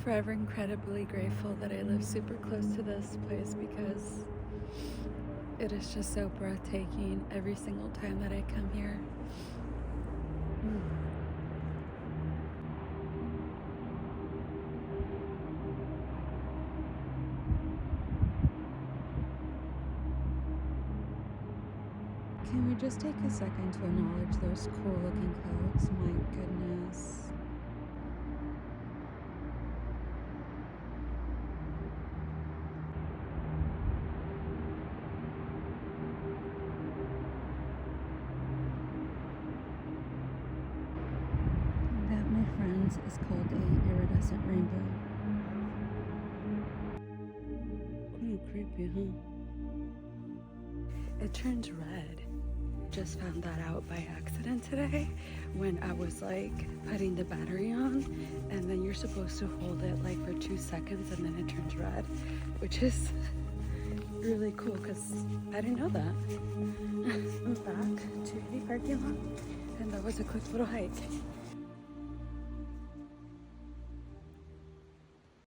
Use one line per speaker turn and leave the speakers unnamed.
forever incredibly grateful that I live super close to this place because it is just so breathtaking every single time that I come here. Can we just take a second to acknowledge those cool looking clouds? My goodness. That, my friends, is called a iridescent rainbow. Ooh, creepy, huh? It turns red. Just found that out by accident today when I was like putting the battery on, and then you're supposed to hold it like for 2 seconds and then it turns red, which is really cool because I didn't know that. I'm back to the parking lot, and that was a quick little hike.